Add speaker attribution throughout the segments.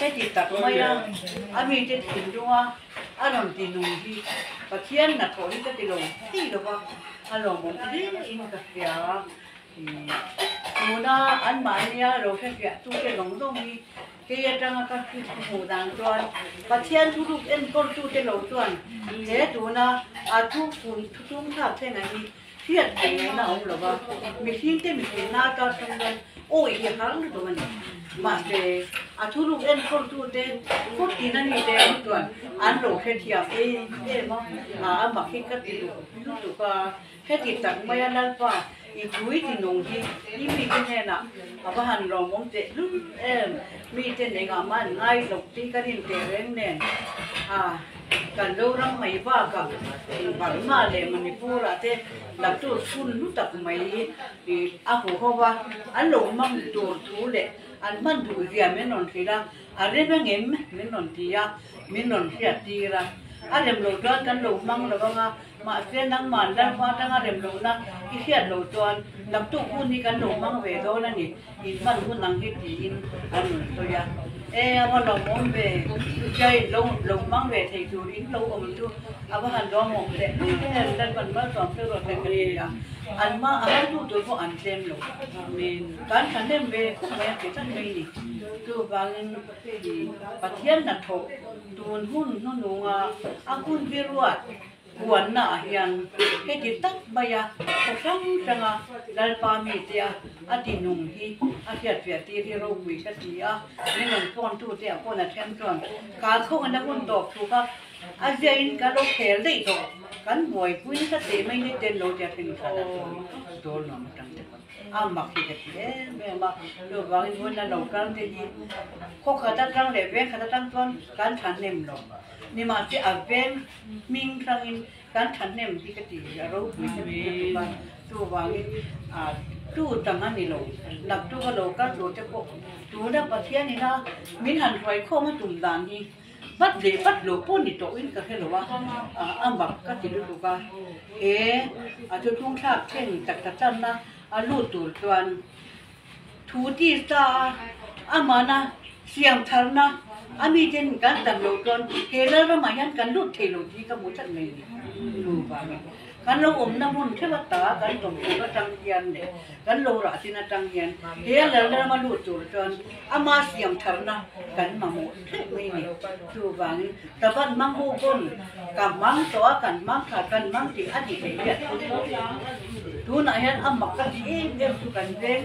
Speaker 1: ค่ติดตักไม่ยังมีจะถึงด้วยอารมณ์ตีนุ่งที่ประเทียนนัดโถนี่ก็ตีลงที่หรือว่าอารมณ์มันดีอินกับเสียมูน่าอันหมายเนี่ยเราแค่เสียตู้จะหลงตรงนี้เกี่ยจังก็คือหูดังจวนประเทียนทุกๆเอ็นก็ตู้จะหลงจวนเดี๋ยวดูนะทุกคนทุกท่าเช่นนี้เทียนเองนะหรือว่ามีทิ้งเต็มที่หน้าตาตรงนั้นโอ้ยเกี่ยครั้งตัวนี้มาเสียทุกๆเอ็นก็ตู้เต็มพูดที่นั่นนี่เต็มจวนอันโลกแค่เทียบมั้งมาคิดก็ติดลูกก็แค่ติดตักไม่ยันนั่นป่ะอีกวิธีหนุ่งที่มีเป็นเนี่ยนะอาหันรองมงเจลุ่มมีเจนเองมันง่ายหลบที่กันเตะเร่งเนี่ยกันดูรังไม่ว่ากับบังมาเลยมันพูดอะไรหลับตัวชุนรู้จักไหมหัวเขาว่าอันหลงมันตัวทูเลยอันมันดูเรียไม่นอนทีละอะไรไม่เงี้ยไม่นอนทีอะไม่นอนเสียทีละอะไรหลงด้วยกันหลงมั่งแล้วก็มาเส้นนั่งมันด้านฟ้าตั้งอะไรหลงนะที่เสียหลงจวนหลับตัวคุณนี่กันหลงมั่งเวโดนั่นนี่อีมันคุณนั่งที่ตีนอันตัวอย่างพอหลงมั่งเวใจหลงมั่งเวที่ดูอินหลงอมดูอาหันร้องมองเลยด้านบนบ้านสองเท่าไรกันเลยอันมาดูตัวพวกอันเต็มหลงมีการฉันเต็มเวก็ไม่ติดตั้งไม่นี่คือบางประเทศนัดโถดูหุ่นนู่นนู่นคุณวิรุวัตกวนน่ะยังให้ติดตั้งใบยาพวกจังดัลปามีเตียตินุ่งที่เสียเสียตีที่เราคุยกันทีนี่มันพอนตู้เตียคนละเช่นกันการเข้ากันนักคนตอบถูกครับเจียนการเราเขียนได้ถูกกันหวยคุยกันเต็มไม่ได้เต็มเราจะถึงขนาดโดนหลอกจังเด็กมักที่จะแม่มาดูบางคนนั่นเราการที่เขาขัดตั้งเลยเว้นขัดตั้งต้นการฉันเนมหรอกนี่มาที่เว้นมิงครั้งนี้การฉันเนมที่กติเราคุยกันดูบางดูตั้งนั้นนี่เราหลับดูก็เราการดูจะพบดูนะประเทศนี้นะมิหันไฟข้อมาจุ่มด่านนี้บัดเลยบัดหลบปุ่นนี่ตัวอินก็แค่หรือว่าบักก็ติดดูกันจะทุ่งชาติเช่นจากจันนะลูดตูดจวนทูตีซามานะเสียงทารนะมีเจนกันต่างโลกจนเฮเลอร์มายันกันลูดเทโลที่ก็มุจันเลยดูบ้างกันเราน้ำมันเชื่อตากันตรงนี้ก็จังเยียนเนี่ยกันโลราสินะจังเยียนเฮเลอร์มาลูดตูดจนมาเสียงทารนะกันมาหมดไม่เนี่ยดูบ้างแต่บ้านมังหูคนกับมังตัวกันมังขากันมังที่อดีตเนี่ยดูนะยันมักกันที่เดิมทุกันเดิม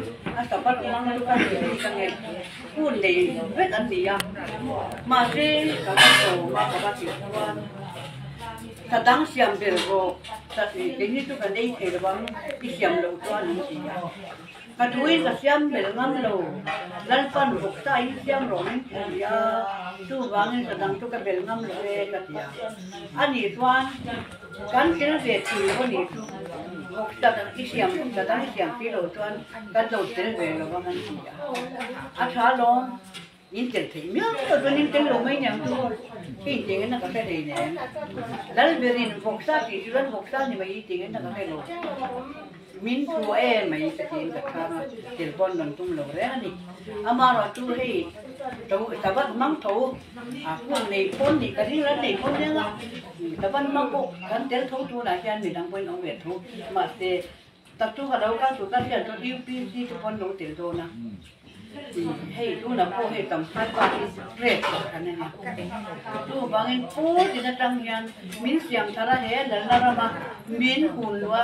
Speaker 1: แต่ปัจจุบันทุกันที่กันเองพูดเลยเวทอันนี้มาเสียกันโตมากับที่วันถ้าตั้งเสียงเบลโกถ้าเดี๋ยวนี้ทุกันได้เห็นว่าที่เสียงเราตัวนี้สิกระทุ้ยกับเสียงเบลงั้นเราแล้วฟันบุกใจเสียงร้องดูวางกระดังทุกันเบลงั้นเลยกันอันนี้ตัวกันเสียงเสียทีวันนี้แต่ที่เสียงแต่ตั้งเสียงที่เราจวนกันโดดเต้นเวลว่ามันช้าลงยินเสียงที่เมื่อตัวนี้เต้นลงไม่ยังตัวที่จริงนั่นก็แค่นี้เนี่ยแล้วเบรินฟกซ่าที่จุดฟกซ่านี่ไม่จริงนั่นก็แค่ลงมินทัวไม่จะจริงกับข้ามาเดี๋ยวบอลนั่นตุ้มลงแล้วนี่มาเราตู้ให้ตัวแต่ว่ามั่งถูพวกนี้คนนี่ก็ที่ร้านนี่คนเนี้ยนะแต่ว่ามั่งพวกกันเดี๋ยวทุ่งตัวไหนกันมีดังเป็นเอาเวททุ่งมาเสียตัดตัวกับเราการตัวกันเดี๋ยวตัวดิวปีที่ทุกคนรู้เดี๋ยวตัวนะให้ดูนะพวกให้ต่ำพัดว่าที่เรียกกันเนี่ยดูบางอย่างพูดที่นั่นจังยันมินเสียงทาระเฮแล้วเรามามินหุ่นว่า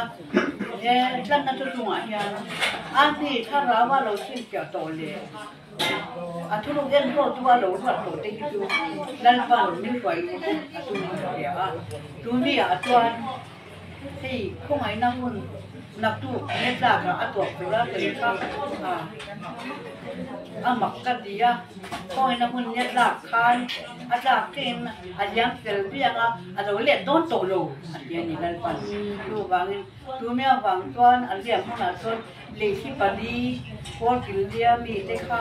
Speaker 1: ฉันนั่นตัวตัวยันอันที่ถ้าเราว่าเราสิ้นเกี่ยวตัวเลยทุกเรื่องตัวเราวัดตัวเต็มอยู่นั่นฟังมินไหวตัวเดียวดูนี่ตัวที่พวกไอ้นั่งหุ่นนักตู้เน็ตจากตัวไปแล้วเลยก็มักกันดีพอให้นักหุ่นเน็ตจากคานจากเก่งยังเสร็จเพียงเราเลี้ยงต้นโตโลอย่างนี้นั่นฟังดูบางดูเมื่อบางตอนเลี้ยงขนาดต้นเลี้ยงที่ปนีพอกินเลี้ยมีเด็กค่ะ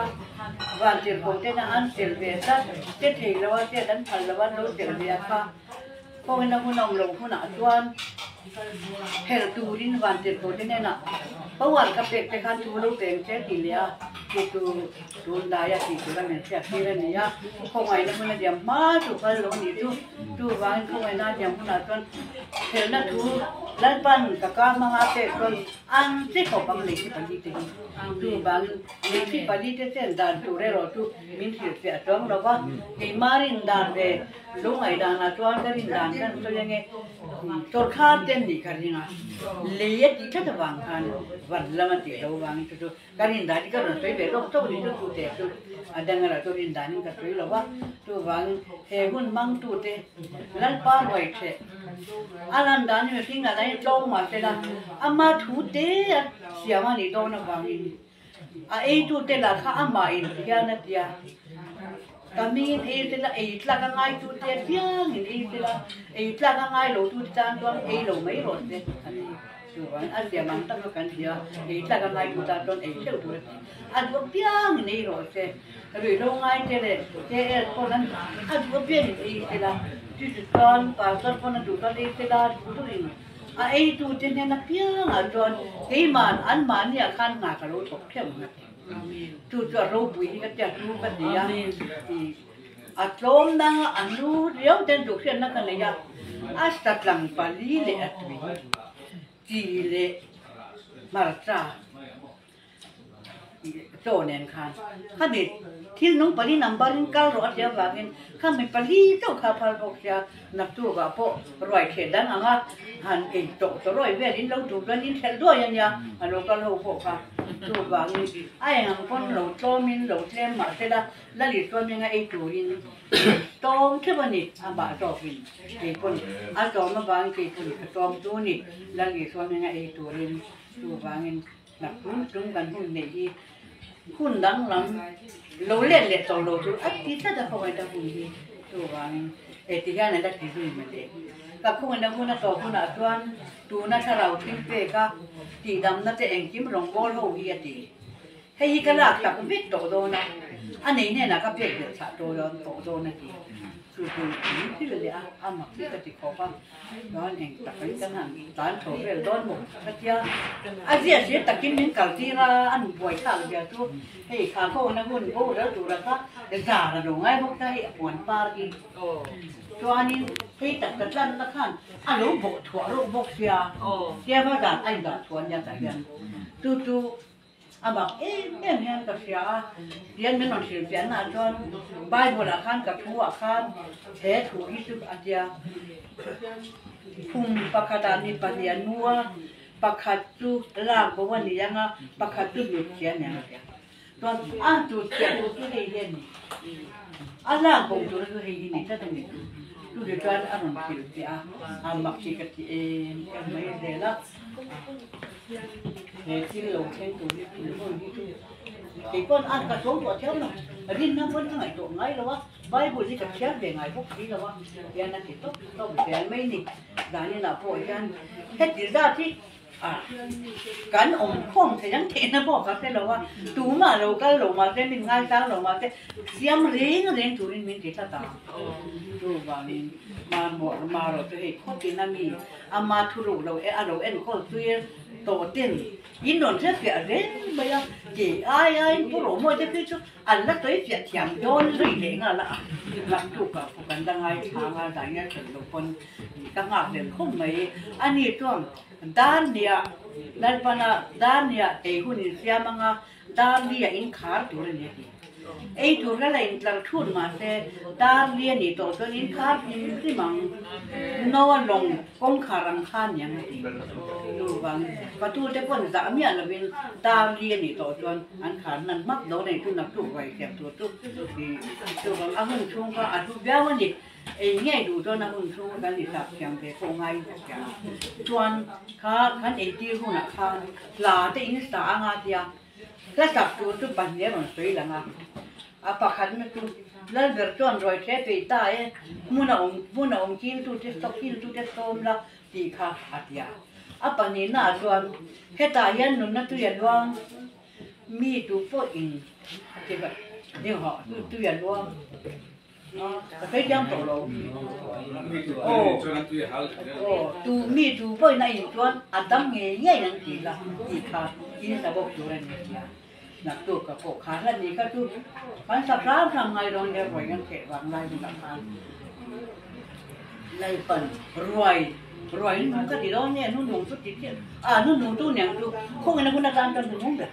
Speaker 1: วันเจ็บปวดเจ้าอันเจ็บเบียดเจ็บถี่แล้วว่าเจ็บดันพันแล้วว่ารู้เจ็บเบียดค่ะพอให้นักหุ่นลงหุ่นตอน เฮลตูรินวันเจ็ดตัวที่เนี่ยนะเพราะวันกับเด็กไปคันทูลูกเต็มเช็ดทีเลียที่ตูโดนได้ยาสีตัวนั้นเสียที่เรื่องนี้คงไงนะมันเดียมมาถูกกันลงนี่ตูวางคงไงน่าเดียมขนาดจนเฮลน่าทูแล้วปั้นกับการมาหาเด็กคนอันที่เขาบังเล็กที่ปฏิทินตูบางเล็กที่ปฏิทินเส้นด่านตูเร่รอตูมินเสียเสียจ้องเราว่าไอ้มารินด่านเร่ลุงไอ้ด่านนะจ้องก็รินด่านกันตัวยังไงตัวข้าเต้นดีกันยังไงเลี้ยที่ชัดวางกันวันละมันเดี๋ยววางตัวการรินด่านก็เราไปเบลล์ตัวนี้ตัวเด็กตัวดังนั้นตัวรินด่านนี่ก็ตัวเราว่าตัววางเฮหุ่นมังตัวเด็กแล้วป้าไว้เช่อันนั้นด่านนี่สิ่งอะไรโจมมาเสร็จแล้วอามาถูเด็กเสียมันนี่โดนวางนี่ไอ้ตัวเด็กละข้าอามาอินเดียนัดยาkami itulah itulah kangai tu dia piang itulah kangai lo tu tan tuan lo mai ro de tuan asia mantap kan dia itulah kangai tu tan tuan lo tu adu piang ni ro se tapi lo ngai te le te konan adu piang itulah tu tuan pasal pun tu kan itulah tu ni tu jenis nak piang tuan iman an man ni akan ngak kalau tok piang tu robui ni kan tu kan dia atlom na anu riau dan dokter nak kan ya astat lang pali le atwi ti le marcha to nen kan kami til nung pali nambarin kal ro atya wangin kami pali to kha phal bok ya nak tu ga po roi khedan anga han e to roi ve lin lo tu gan in thel do yan ya alo kal ho po kha tu wangin ai ngam pon lo to min lo tlem ma se la li to mi nga e tu rin tom ke bani aba to fin e pon a to ma bang ke pon ka tom tu ni la li to mi nga e tu rin tu wangin nak pun tung kan hun ne hi hun dang lam lo len le to lo tu a ti ta da ko da hun hi tu wangin e ti ga na da ti ru ma de ka khung na hun na to hun na tuan tu na tha rau tin pe ka ti dam na te eng kim rong gol ho hi ati hei ka lak tak bit to do na ani ne na ka pe de cha to do na ti tu ti le a ma ti ka ti ko pa don eng tak ka kan han tan tho re don mo ka tia a sia se takin min kal ti ra an boi kha le tu hei kha ko na hun bo ra tu ra ka de za ra do ngai bo ta hi pon par kiตัวนี้ที่ตัดกระชั้นตะขันอันรู้บกถั่วรู้บกเสียเสียว่าการไอ้ดาถั่วยันแต่ยันจู่ๆบอกเนี่ยกับเสียเรียนไม่นอนเสียเสียหน้าจนใบโบราณขันกับถั่วขันแท้ถูกที่สุดอาจจะพุ่งปากกาดานิปัญญานัวปากขัดจูล่างบอกว่านี่ยังอ่ะปากขัดจูหยุดเสียเนี่ยตอนอ่านจูเสียจูที่ได้เรียนล่างบอกจูที่ได้ยินนี่จะต้องมีtu dia kan aron dia amak sikat mai dela ti lo chen tu ni tu ho ni tu ti kon an ka song to chem no rin na pon ngai to ngai lo wa bible ni ka chem de ngai bok ni lo wa ya na ti to de mai ni da ni na po yan het ti da tiกันอมคงแต่ยังเทนะบอกกับเราว่าตูมาเราก็ลงมาเส้นมินง่ายจังลงมาเส้นเสียมเร่งถูรินมินติดตาดูว่านี่มาหมดมาเราจะเห็นคนที่นั่นมีอามาทุรุเราเราคนตัวโตเต้นยินโดนเสียเร่งไปยังเกี่ยไอ้ผู้หลงมันจะคืออันนั้นตัวเสียเทียมโดนลุยเร่งอะไรหลังถูกกับกันดังไงทางอะไรเงี้ยถึงเราคนต่างหากเดินคุ้มไหมอันนี้ช่วงด้านเนี่ยนั่นปนะด้านเนี่ยไอ้หุ่นเสียมังอ่ะด้านเนี่ยอินขาร์ตัวเนี่ยไอ้ตัวก็เลยหลังทุนมาเสียด้านเนี่ยนี่ตัวอินขาร์อินที่มังนอนลงก้มขารังคานอย่างนี้ดูบางประตูจะพ้นสามอย่างละเป็นด้านเนี่ยนี่ตัวอันขานั้นมักโดนในทุนนับถูกไว้แก็บตัวตัวบางอาหุ่นช่วงก็อาทุบยาววันนี้ไอ้เนี่ยดูตัวนั้นหุ่นช่วงกันที่สับอย่างเด็กโง่ายอย่างชวนขันไอ้ที่หุ่นขันหลาแต่อินสตางาเดียแล้วสับตัวตัวปัญญามันสวยละงาปากขันมันตัวแล้วเดือดจวนรอยแท้ไปตายมุนเอากินตัวเทสต์กินตัวเทสต์ต้มละตีขาอาเดียปัญญาหน้าจวนแค่ตายยันนุ่นนั่นตัวยันว่างมีตัวโปอินที่แบบนี่เหรอตัวยันว่าง phải giang tổ lầu tu mi tu bơi này tuan adam nghe nghe năng gì là gì cả ini sabok tu ren nak tu ka po khá là ni ka tu kan sắp ra thằng ngày rồi để rồi ngân kẹt vàng lại chúng ta lại phần rồi nó cái gì đó nhé nó nung chút gì nó nung tu nhàng tu không ai nó cũng đã tan tan không được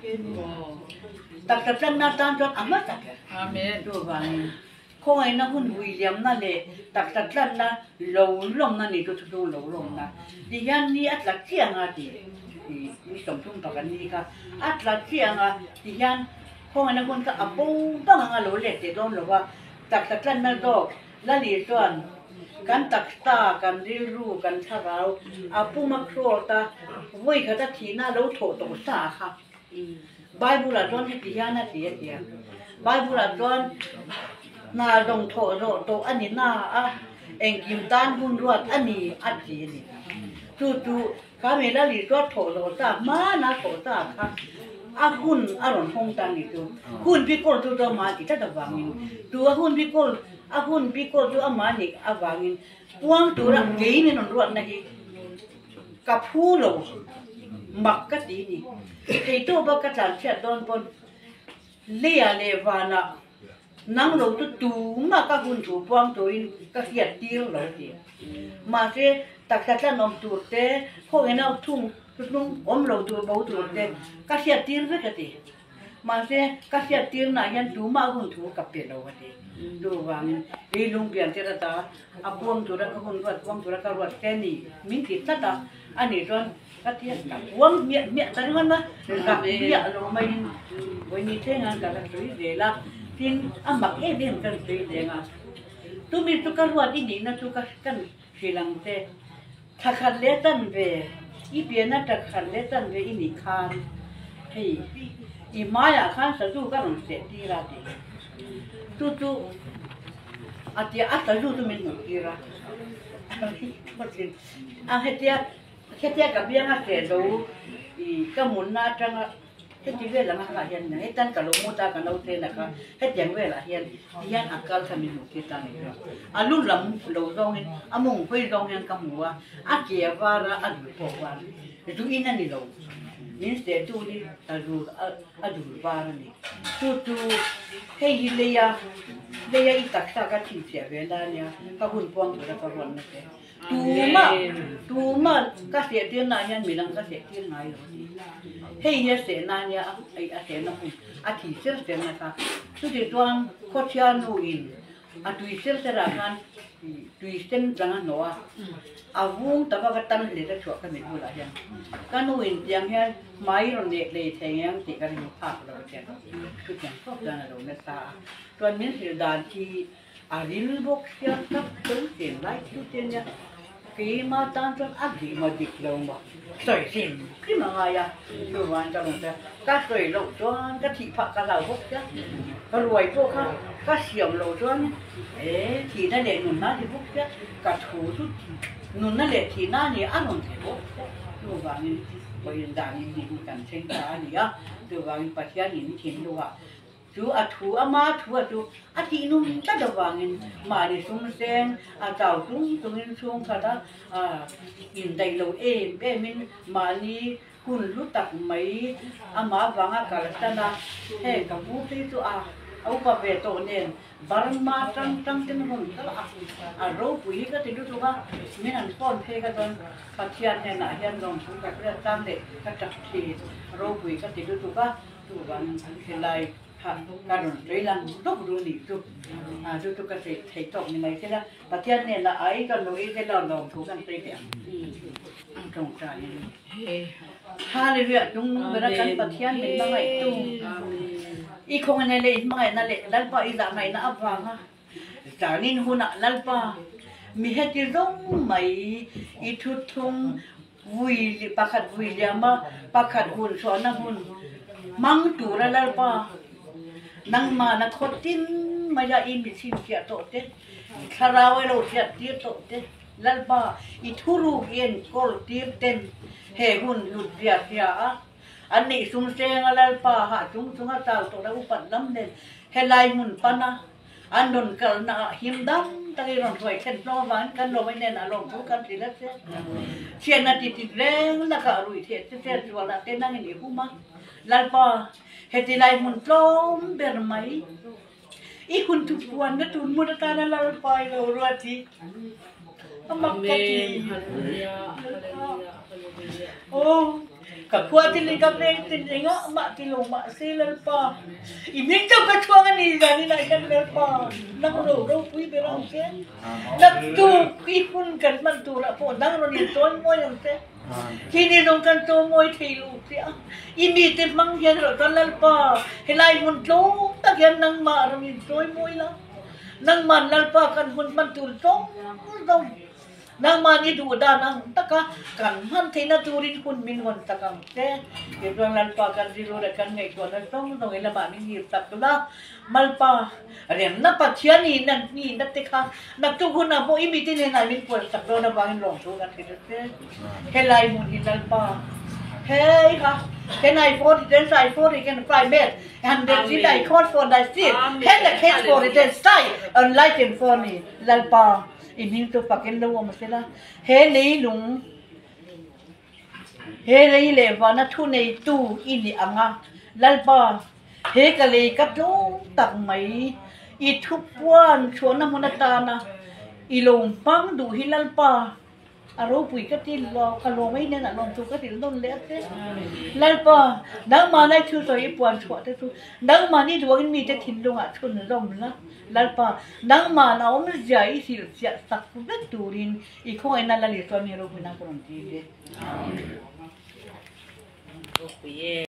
Speaker 1: tập chân na tan cho ấm mất amen tu vàng không ai nó cũng William na lệ tập chân na lâu lông na ni tu lâu lông na đi yan ni at lạc chiang điมีสมทุ่งต่อกันนี่ค่ะอัตราเชียงอ่ะที่ยันพวกนั้นคนก็อับปูต้องงานหลุดเล็ดเด็ดร้อนหรือว่าตักตะกันนั่นดอกและนี่ส่วนกันตักตากันเรียรู้กันท่าเราอับปูมาครัวตาวิ่งเขาจะทีหน้าแล้วโถตกสาค่ะใบบุหรี่ร้อนให้ที่ยันน่ะเสียใบบุหรี่ร้อนนาลงโถโตอันนี้หน้าเองกิมตานหุ่นรวดอันนี้อัดจีนี่จู่ข้ามีแล้วลีก็โถโถตามานะโถตาค่ะหุ่นรุ่นหงตันนี่ตัวหุ่นพิโกลตัวมาที่จะวางเงินตัวหุ่นพิโกลตัวมานี่วางเงินพวงตัวรังเกยนี่นนรวดนะฮีกับผู้โลมักกะดีนี่ไอ้ตัวบักกะจันเชียดอนปนเลียเลวานะนั่งลงตัวมากับหุ่นถูพวงตัวอินก็เสียตีลเราทีมาเสตักตักนมตัวเต้พวกเราทุ่งอมเราตัวเบาตัวเต้ก็เสียตีลไปกันทีมาเสก็เสียตีลน่ะยันตัวมาหุ่นถูกับเปลี่ยนเรากันทีดูว่าไอ้ลุงเปลี่ยนเจตตาพวงตัวก็หุ่นวัดพวงตัวก็วัดแค่นี้มิ้งติดซะตาอันนี้ส่วนก็เทียบกับพวงเมียตอนนี้มันมากับเมียเราไม่วันนี้เท่งานกับสุริเดล่ะทิ้งมักเรื่องกันสุริเดงอ่ะตัวมีตัวกันวัดอีนี่นะตัวกันศิลังเตถ้าขัดเล่ตันเวอีเปียน่ะถ้าขัดเล่ตันเวอีนี่คานเฮ้ยอีมาอยากคานสะดุกันเสียดีละดิตัวอาทิตย์อัตราจู่มันหนุดีละเฮตียกับเบี้ยงเสียดูอีก็หมุนหน้าจังเฮตีเวลามาเห็นนะเฮตันกับลูกมูตากันเราเทนะคะเฮตีเวลาเห็นยันอากาศทำให้หนุดีตานี่ครับลุ่นลำเราต้องเห็นมุ่งไปต้องเห็นกับหัวเกี่ยวว่าระดูพวกดูอินนั่นนี่เรานี่เสียดูนี่ดูว่านี่จู่เฮยเลียอีตักตาก็ทิ้งเสียเวลาเนี่ยก็หุ่นพวงตัวละก็วันนั่นเองตูมาก็เสียเตียนนายยันมีลังก็เสียเตียนนายเลยเฮียเสียนายเนี่ยไอ้เสียนหุ่นที่เสียนะคะสุดที่ตัวโคชยานูอินตุยเสียระกันตุยเสียจังหัววุ้งแต่ว่าก็ตั้งเลยจะช่วยกันไม่รู้ละยังก็นูอินยังเฮียไม่รู้เลยแทงยังติดกันอยู่ภาคเราเจ้าคืออย่างพวกนั้นเราเนี่ยตาตัวนี้เสียดายที่ริลบ็อกเสียกับตัวเสียไล่ตัวเสียเนี่ยกี่มาตั้งจนกี่มาดิกลงบ่สวยสิกี่มาไงอ่ะดูวันจะลงแต่ก็สวยโลดจวนก็ที่ผักกันเราพวกเจ้าก็รวยพวกเขาก็เสี่ยมโลดจวนที่นั่นแหละหนุนน้าที่พวกเจ้าก็ถูทุกหนุนนั่นแหละที่หน้านี่อันนั้นที่พวกดูวันนี้บริษัทนี้ดีกันเช่นกันนี่อ่ะดูวันปัจจัยนี้ทิ้งดูว่าจูถูมาจูที่นุ่มตัดวางเงินมาในสุ่มเซงเจ้าสุ่มเงินสุ่มค่ะท่าอินไดโลมินมานี่คุณรู้ตักไหมมาวางกาลตันเฮ้กับผู้ที่ตัวเอาไปเวทเนี่ยบารมาจังที่นู่นก็เราปุ๋ยก็ติดตัวว่าไม่นั่นป้อนเพก็ตอนปัจจัยเนี่ยนะเห็นลงทุนกับเรื่องตั้งเด็กก็จับทีเราปุ๋ยก็ติดตัวว่าตัววันที่ไรการเรียนต้องรู้นี่ทุกเกษตรไทยตกยังไงใช่ไหมประเทศเนี่ยละไอ้ก็รู้ที่เราลองถูกกันไปเดียวตรงใจถ้าเรื่องตรงนู้นเวลาการประเทศเป็นยังไงตรงอีกคนในเลยไม่นั่นแหละแล้วพออีกอย่างไหนนะอับวางอ่ะจากนี้หุ่นแล้วพอมีเหตุร้องไหมอีทุกทุ่งวิลประคัดวิลยามาประคัดหุ่นสอนนะหุ่นมังตูระแล้วพอนั่งมานักขดทิ้งมาจะอินบิชิมเสียโตเต้คาราวเราเสียตีโตเต้แล้วพออีทุรุกเอ็นกอลตีเต้นเฮหุ่นหลุดเสียอันนี้สุ่มเสียงแล้วพอหาจุงเต้าตัวเราอุปนัมเด่นเฮลายหุ่นปนะ andon kal na himdam tagi ron thoi khen no van kan lo ne na long thu kan tilat se chen na ti reng na ka rui the se chu la te nang ni huma lalpa heti lai mun plom ber mai I hun tu puan na tun mo ta na lalpa lo ruati amakati oh kakuha tili ka pleng tili nga mak tilo mak silal pa iming tau katuangan ni gani na ikan lalpa nang ro pui berang se nak tu ihun kan man tu ra po nang ro ni ton mo yang se kini nong kan to mo thilu se imi te mang yan ro tan lalpa hilai mun tlo tak yan nang ma ro ni toy mo la nang man lalpa kan hun man tu tong dong nang mani du da nang taka kan man thina turin kun min gon takang te idon lalpa kan dilo da kan ngai ko na tong dong ila ba ni tak la malpa rem na pathian ni na te kha na tu guna bo imiti ne na min pol tak do na bangin long tu kan te helai mun hi lalpa hey ha can I afford it then I afford it can private and then did I cost for that still can the case for it then stay unlike for me lalpa ini tu pakai lo masela he nei lung he nei le wana thu nei tu ini anga lalpa he kale katlo tak mai I thu puan chuan monata na ilong pang du hilalpa aro pui katil lo kalo mai ne na long tu katil don le te lalpa nang ma nai thu soi puan chua te tu nang ma ni duang mi te thin long a thun rom na lalpa nang ma na om jai sil sia sak pu bet turin I khong ai na la li so ni ro puna kon ti de